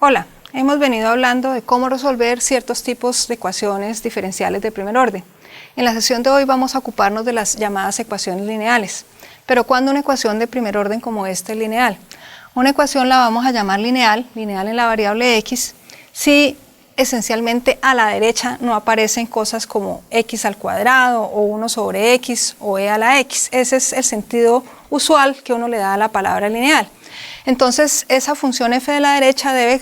Hola, hemos venido hablando de cómo resolver ciertos tipos de ecuaciones diferenciales de primer orden. En la sesión de hoy vamos a ocuparnos de las llamadas ecuaciones lineales. Pero ¿cuándo una ecuación de primer orden como esta es lineal? Una ecuación la vamos a llamar lineal en la variable x, si esencialmente a la derecha no aparecen cosas como x al cuadrado o 1 sobre x o e a la x. Ese es el sentido usual que uno le da a la palabra lineal. Entonces esa función f de la derecha debe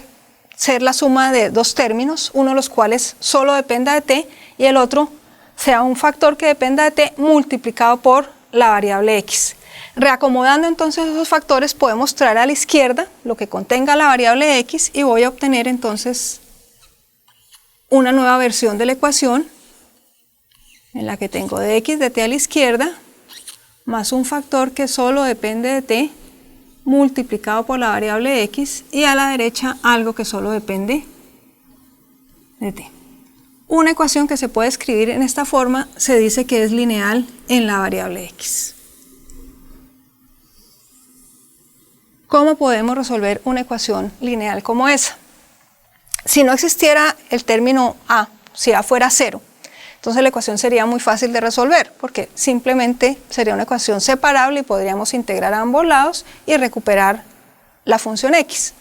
ser la suma de dos términos, uno de los cuales solo dependa de t y el otro sea un factor que dependa de t multiplicado por la variable x. Reacomodando entonces esos factores podemos traer a la izquierda lo que contenga la variable x y voy a obtener entonces una nueva versión de la ecuación en la que tengo de x de t a la izquierda más un factor que solo depende de t multiplicado por la variable x y a la derecha algo que solo depende de t. Una ecuación que se puede escribir en esta forma se dice que es lineal en la variable x. ¿Cómo podemos resolver una ecuación lineal como esa? Si no existiera el término a, si a fuera 0, entonces la ecuación sería muy fácil de resolver, porque simplemente sería una ecuación separable y podríamos integrar a ambos lados y recuperar la función x.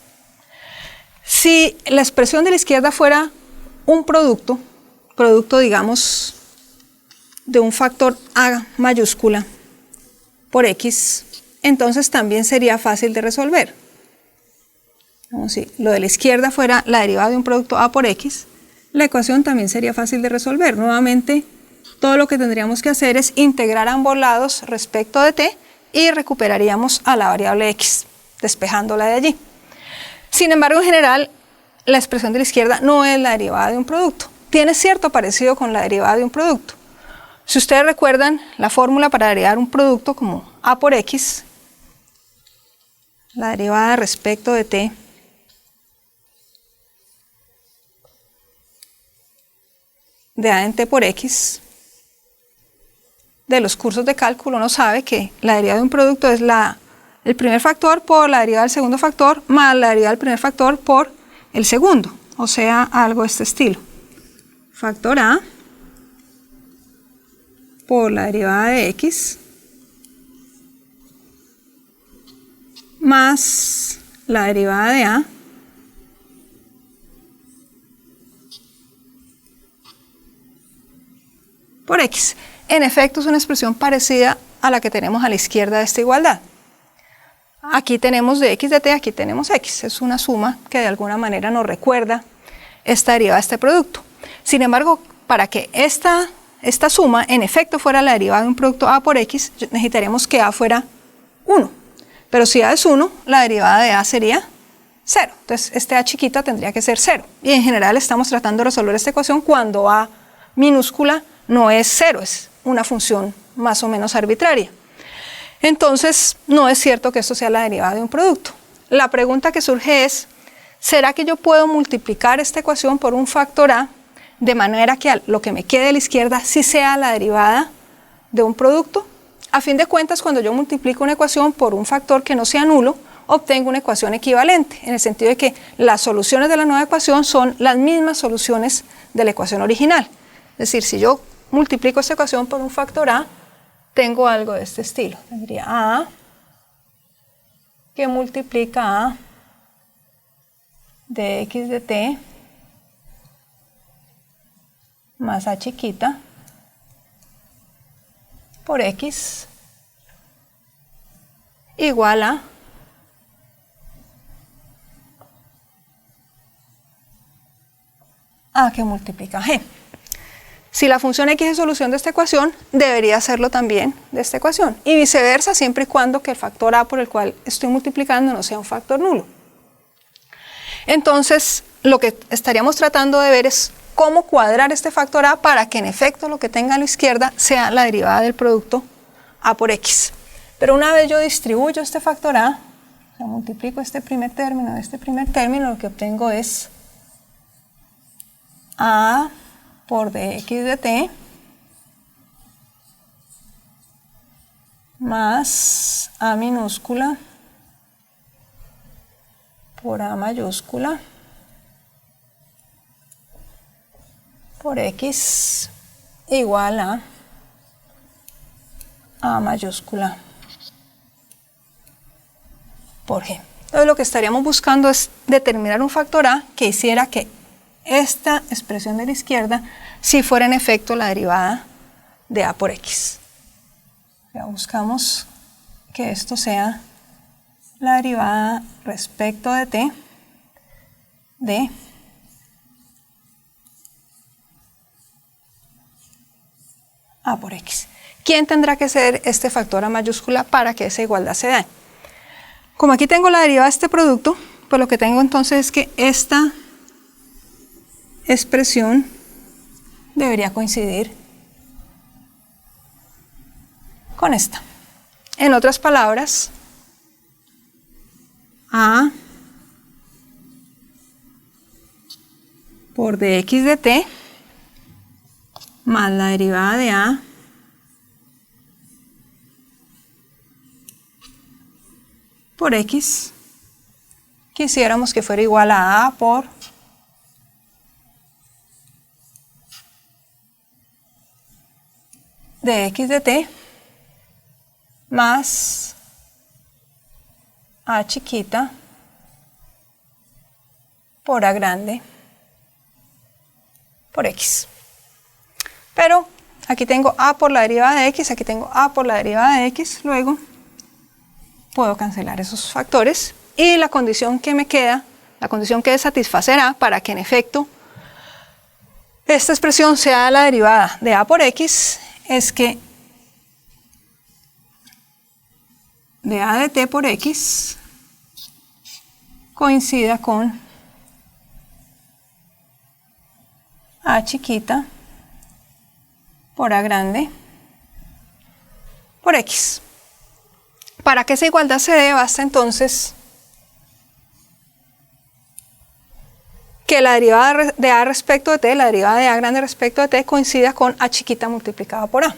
Si la expresión de la izquierda fuera un producto digamos de un factor a mayúscula por x, entonces también sería fácil de resolver. Como si lo de la izquierda fuera la derivada de un producto a por x, la ecuación también sería fácil de resolver. Nuevamente, todo lo que tendríamos que hacer es integrar a ambos lados respecto de t y recuperaríamos a la variable x, despejándola de allí. Sin embargo, en general, la expresión de la izquierda no es la derivada de un producto. Tiene cierto parecido con la derivada de un producto. Si ustedes recuerdan la fórmula para derivar un producto como a por x, la derivada respecto de t de a en t por x, de los cursos de cálculo uno sabe que la derivada de un producto es el primer factor por la derivada del segundo factor más la derivada del primer factor por el segundo, o sea, algo de este estilo. Factor a por la derivada de x más la derivada de a por x. En efecto, es una expresión parecida a la que tenemos a la izquierda de esta igualdad. Aquí tenemos de x de t, aquí tenemos x. Es una suma que de alguna manera nos recuerda esta derivada de este producto. Sin embargo, para que esta suma en efecto fuera la derivada de un producto a por x, necesitaríamos que a fuera 1. Pero si a es 1, la derivada de a sería 0. Entonces, este a chiquita tendría que ser 0. Y en general estamos tratando de resolver esta ecuación cuando a minúscula no es 0, es una función más o menos arbitraria. Entonces, no es cierto que esto sea la derivada de un producto. La pregunta que surge es, ¿será que yo puedo multiplicar esta ecuación por un factor a de manera que lo que me quede a la izquierda sí sea la derivada de un producto? A fin de cuentas, cuando yo multiplico una ecuación por un factor que no sea nulo, obtengo una ecuación equivalente, en el sentido de que las soluciones de la nueva ecuación son las mismas soluciones de la ecuación original. Es decir, si yo multiplico esta ecuación por un factor a, tengo algo de este estilo. Tendría a que multiplica a de x de t más a chiquita por x igual a que multiplica g. Si la función x es solución de esta ecuación, debería serlo también de esta ecuación. Y viceversa, siempre y cuando que el factor a por el cual estoy multiplicando no sea un factor nulo. Entonces, lo que estaríamos tratando de ver es cómo cuadrar este factor a para que en efecto lo que tenga a la izquierda sea la derivada del producto a por x. Pero una vez yo distribuyo este factor a, o sea, multiplico este primer término de este primer término, lo que obtengo es a por dx de t más a minúscula por a mayúscula por X igual a mayúscula por G. Entonces lo que estaríamos buscando es determinar un factor A que hiciera que esta expresión de la izquierda sí fuera en efecto la derivada de A por X. Ya buscamos que esto sea la derivada respecto de t de A por X. ¿Quién tendrá que ser este factor A mayúscula para que esa igualdad se dé? Como aquí tengo la derivada de este producto, pues lo que tengo entonces es que esta expresión debería coincidir con esta. En otras palabras, A por dx de t más la derivada de A por X, quisiéramos que fuera igual a A por dx de t más A chiquita por A grande por X. Pero aquí tengo A por la derivada de X, aquí tengo A por la derivada de X, luego puedo cancelar esos factores y la condición que me queda, la condición que satisfacerá para que en efecto esta expresión sea la derivada de A por X es que de A de t por X coincida con A chiquita por A grande por X. Para que esa igualdad se dé, basta entonces que la derivada de A respecto de t, la derivada de A grande respecto de t, coincida con A chiquita multiplicada por A.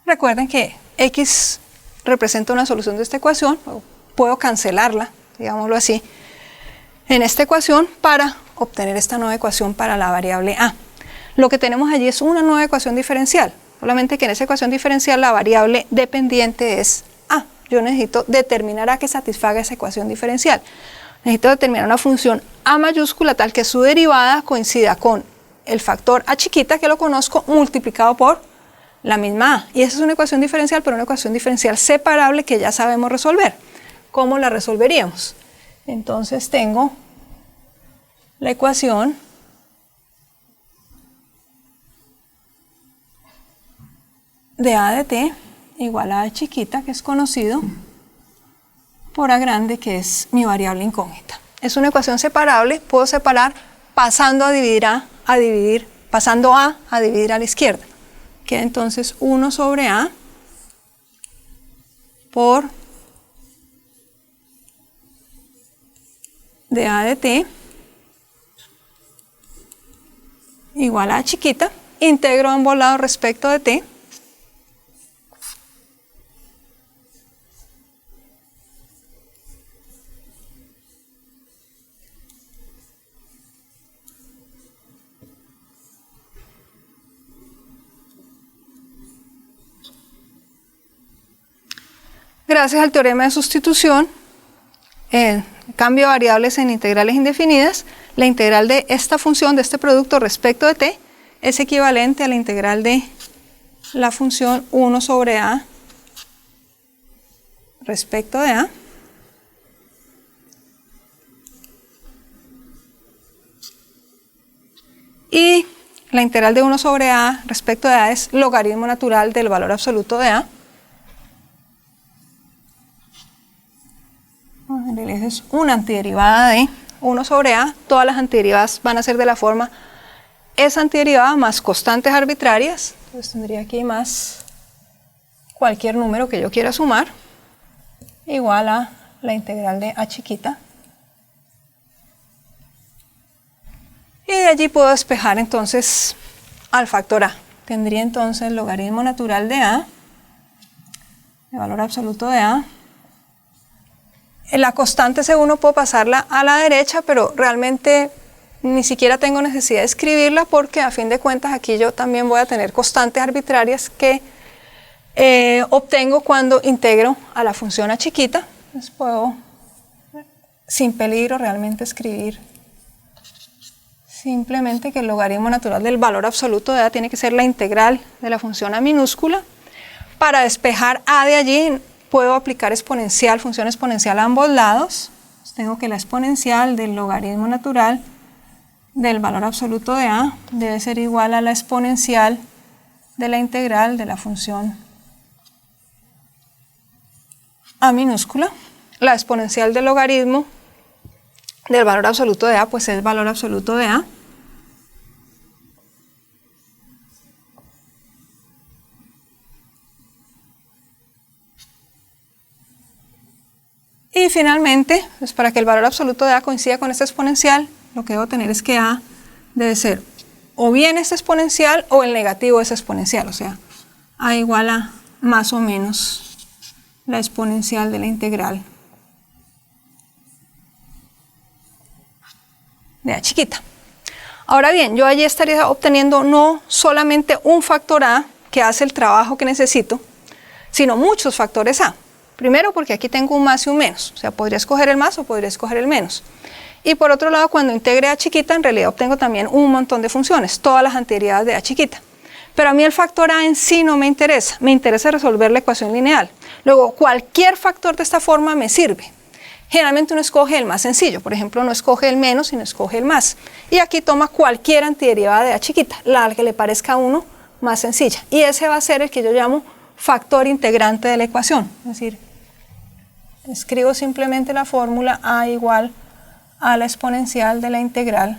Recuerden que X representa una solución de esta ecuación, puedo cancelarla, digámoslo así, en esta ecuación para obtener esta nueva ecuación para la variable A. Lo que tenemos allí es una nueva ecuación diferencial, solamente que en esa ecuación diferencial la variable dependiente es A. Yo necesito determinar A que satisfaga esa ecuación diferencial. Necesito determinar una función A mayúscula tal que su derivada coincida con el factor A chiquita, que lo conozco, multiplicado por la misma A. Y esa es una ecuación diferencial, pero una ecuación diferencial separable que ya sabemos resolver. ¿Cómo la resolveríamos? Entonces tengo la ecuación de A de t igual a A chiquita, que es conocido, por A grande, que es mi variable incógnita. Es una ecuación separable, puedo separar pasando a dividir pasando A a dividir a la izquierda. Queda entonces 1 sobre A por de A de t igual a A chiquita, integro ambos lados respecto de t, gracias al teorema de sustitución, el cambio de variables en integrales indefinidas, la integral de esta función, de este producto respecto de t, es equivalente a la integral de la función 1 sobre A respecto de A, y la integral de 1 sobre A respecto de A es logaritmo natural del valor absoluto de A. En realidad es una antiderivada de 1 sobre A. Todas las antiderivadas van a ser de la forma esa antiderivada más constantes arbitrarias. Entonces tendría aquí más cualquier número que yo quiera sumar, igual a la integral de A chiquita Y de allí puedo despejar entonces al factor a. Tendría entonces el logaritmo natural de a, el valor absoluto de a. En la constante C1 puedo pasarla a la derecha, pero realmente ni siquiera tengo necesidad de escribirla porque a fin de cuentas aquí yo también voy a tener constantes arbitrarias que obtengo cuando integro a la función a chiquita. Entonces puedo, sin peligro, realmente escribir simplemente que el logaritmo natural del valor absoluto de a tiene que ser la integral de la función a minúscula. Para despejar a de allí puedo aplicar exponencial, función exponencial a ambos lados. Entonces tengo que la exponencial del logaritmo natural del valor absoluto de a debe ser igual a la exponencial de la integral de la función a minúscula. La exponencial del logaritmo del valor absoluto de a pues es valor absoluto de a. Y finalmente, pues para que el valor absoluto de a coincida con esta exponencial, lo que debo tener es que a debe ser o bien esta exponencial o el negativo de esa exponencial, o sea, a igual a más o menos la exponencial de la integral de a chiquita. Ahora bien, yo allí estaría obteniendo no solamente un factor a que hace el trabajo que necesito, sino muchos factores a. Primero porque aquí tengo un más y un menos, o sea, podría escoger el más o podría escoger el menos. Y por otro lado, cuando integre a chiquita, en realidad obtengo también un montón de funciones, todas las antiderivadas de a chiquita. Pero a mí el factor a en sí no me interesa resolver la ecuación lineal. Luego, cualquier factor de esta forma me sirve. Generalmente uno escoge el más sencillo, por ejemplo, no escoge el menos, sino escoge el más. Y aquí toma cualquier antiderivada de a chiquita, la que le parezca a uno más sencilla. Y ese va a ser el que yo llamo factor integrante de la ecuación. Es decir, escribo simplemente la fórmula a igual a la exponencial de la integral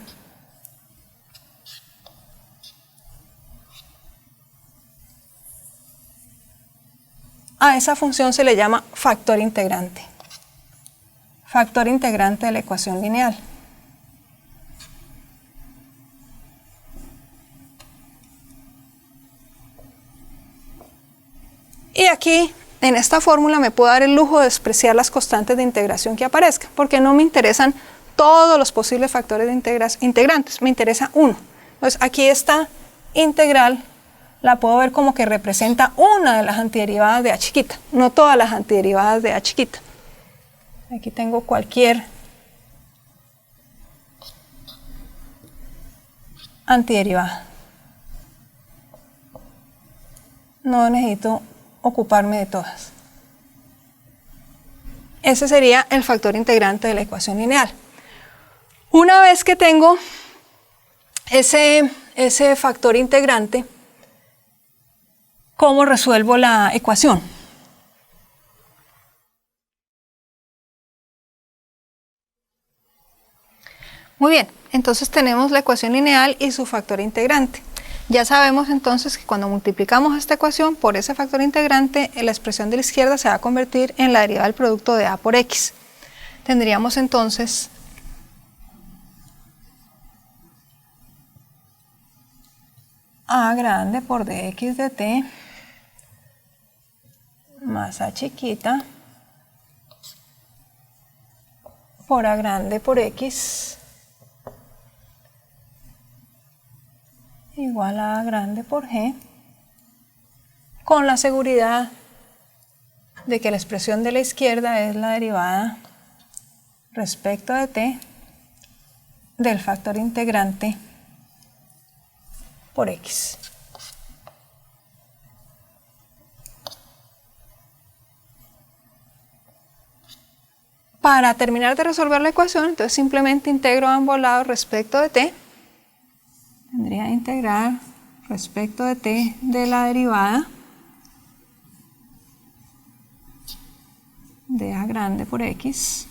a esa función se le llama factor integrante de la ecuación lineal. Y aquí, en esta fórmula, me puedo dar el lujo de despreciar las constantes de integración que aparezcan, porque no me interesan todos los posibles factores de integrantes, me interesa uno. Entonces, aquí esta integral la puedo ver como que representa una de las antiderivadas de a chiquita, no todas las antiderivadas de a chiquita. Aquí tengo cualquier antiderivada. No necesito ocuparme de todas. Ese sería el factor integrante de la ecuación lineal. Una vez que tengo ese factor integrante, ¿cómo resuelvo la ecuación? Muy bien, entonces tenemos la ecuación lineal y su factor integrante. Ya sabemos entonces que cuando multiplicamos esta ecuación por ese factor integrante, la expresión de la izquierda se va a convertir en la derivada del producto de a por x. Tendríamos entonces a grande por dx de t más a chiquita por a grande por x igual a grande por g, con la seguridad de que la expresión de la izquierda es la derivada respecto de t del factor integrante por x. Para terminar de resolver la ecuación, entonces simplemente integro a ambos lados respecto de t. Tendría que integrar respecto de t de la derivada de a grande por x,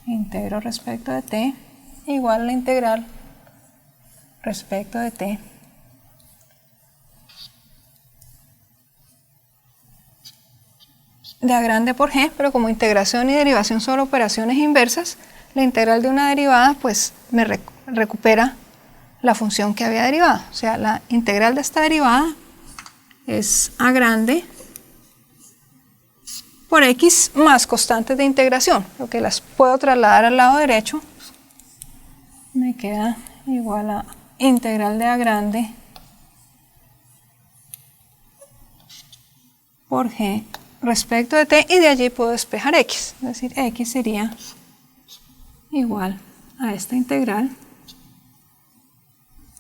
integro respecto de t, igual a la integral respecto de t de a grande por g, pero como integración y derivación son operaciones inversas, la integral de una derivada pues me recupera la función que había derivado. O sea, la integral de esta derivada es a grande por x más constantes de integración. Lo que las puedo trasladar al lado derecho, me queda igual a integral de a grande por g respecto de t, y de allí puedo despejar x. Es decir, x sería igual a esta integral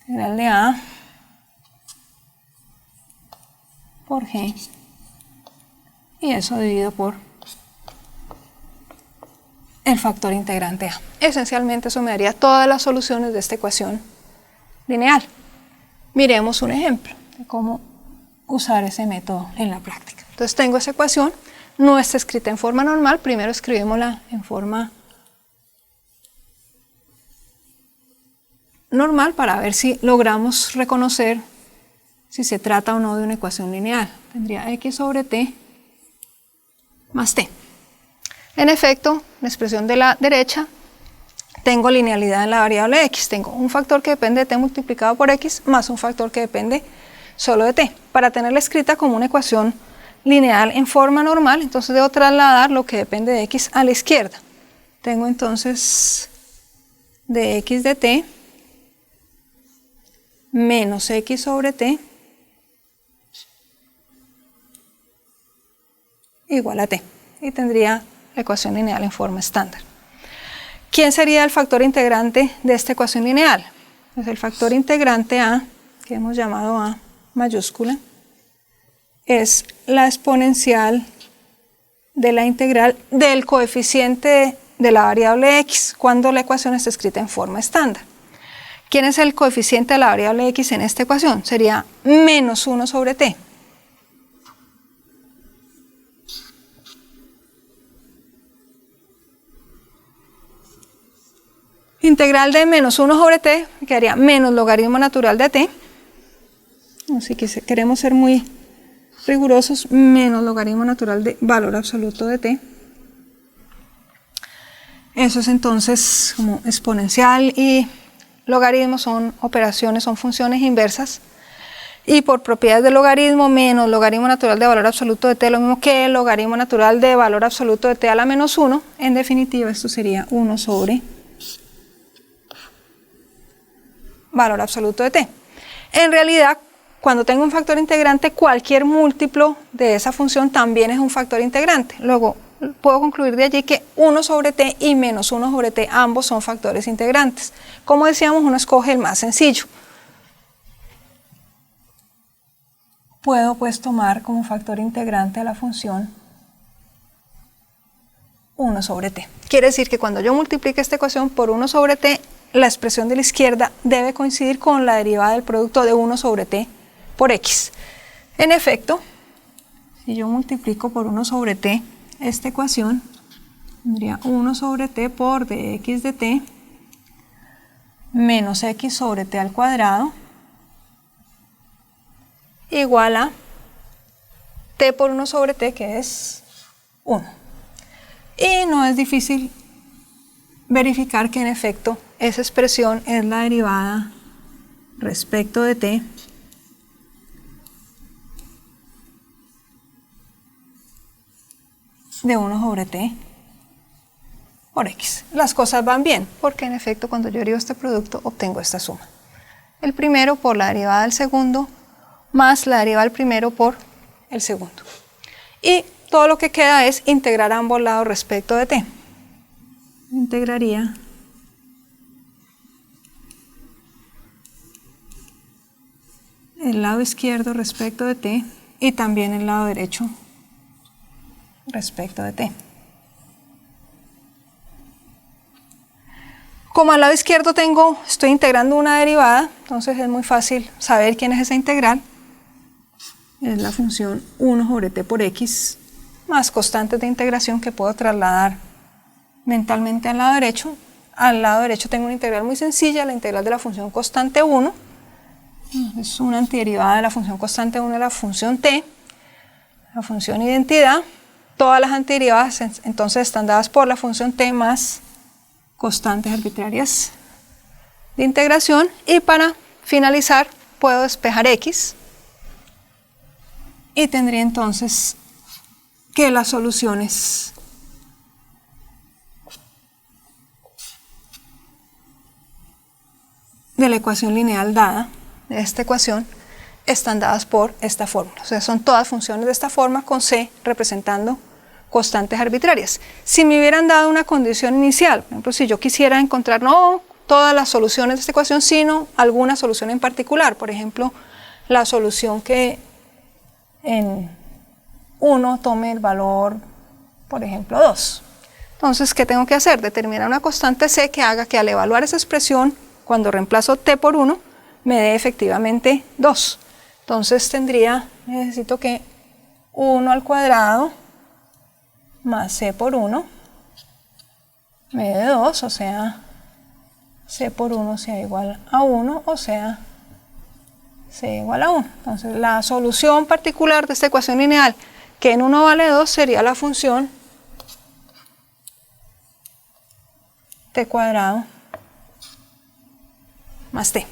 de a por g, y eso dividido por el factor integrante a. Esencialmente eso me daría todas las soluciones de esta ecuación lineal. Miremos un ejemplo de cómo usar ese método en la práctica. Entonces tengo esa ecuación, no está escrita en forma normal, primero escribimosla en forma normal para ver si logramos reconocer si se trata o no de una ecuación lineal. Tendría x sobre t más t. En efecto, la expresión de la derecha, tengo linealidad en la variable x. Tengo un factor que depende de t multiplicado por x más un factor que depende solo de t. Para tenerla escrita como una ecuación lineal en forma normal, entonces debo trasladar lo que depende de x a la izquierda. Tengo entonces de x de t menos x sobre t igual a t, y tendría la ecuación lineal en forma estándar. ¿Quién sería el factor integrante de esta ecuación lineal? Pues el factor integrante a, que hemos llamado a mayúscula, es la exponencial de la integral del coeficiente de la variable x cuando la ecuación está escrita en forma estándar. ¿Quién es el coeficiente de la variable x en esta ecuación? Sería menos 1 sobre t. Integral de menos 1 sobre t quedaría menos logaritmo natural de t. Así que si queremos ser muy rigurosos, menos logaritmo natural de valor absoluto de t. Eso es entonces como exponencial, y logaritmo son operaciones, son funciones inversas. Y por propiedades de logaritmo, menos logaritmo natural de valor absoluto de t, lo mismo que el logaritmo natural de valor absoluto de t a la menos 1. En definitiva, esto sería 1 sobre valor absoluto de t. En realidad, cuando tengo un factor integrante, cualquier múltiplo de esa función también es un factor integrante. Luego, puedo concluir de allí que 1 sobre t y menos 1 sobre t, ambos son factores integrantes. Como decíamos, uno escoge el más sencillo. Puedo pues tomar como factor integrante a la función 1 sobre t. Quiere decir que cuando yo multiplique esta ecuación por 1 sobre t, la expresión de la izquierda debe coincidir con la derivada del producto de 1 sobre t por x. En efecto, si yo multiplico por 1 sobre t esta ecuación, tendría 1 sobre t por dx de t menos x sobre t al cuadrado igual a t por 1 sobre t, que es 1. Y no es difícil verificar que en efecto esa expresión es la derivada respecto de t de 1 sobre t por x. Las cosas van bien, porque en efecto cuando yo derivo este producto obtengo esta suma. El primero por la derivada del segundo más la derivada del primero por el segundo. Y todo lo que queda es integrar a ambos lados respecto de t. Integraría el lado izquierdo respecto de t y también el lado derecho respecto de t. Como al lado izquierdo estoy integrando una derivada, entonces es muy fácil saber quién es esa integral. Es la función 1 sobre t por x más constantes de integración que puedo trasladar mentalmente al lado derecho. Al lado derecho tengo una integral muy sencilla, la integral de la función constante 1. Es una antiderivada de la función constante 1 de la función t. La función identidad. Todas las antiderivadas entonces están dadas por la función t más constantes arbitrarias de integración, y para finalizar puedo despejar x y tendría entonces que las soluciones de la ecuación lineal dada, de esta ecuación, están dadas por esta fórmula. O sea, son todas funciones de esta forma con c representando constantes arbitrarias. Si me hubieran dado una condición inicial, por ejemplo, si yo quisiera encontrar no todas las soluciones de esta ecuación, sino alguna solución en particular, por ejemplo, la solución que en 1 tome el valor, por ejemplo, 2. Entonces, ¿qué tengo que hacer? Determinar una constante c que haga que al evaluar esa expresión, cuando reemplazo t por 1, me dé efectivamente 2. Entonces necesito que 1 al cuadrado más c por 1 me dé 2, o sea, c por 1 sea igual a 1, o sea, c igual a 1. Entonces, la solución particular de esta ecuación lineal, que en 1 vale 2, sería la función t cuadrado más t.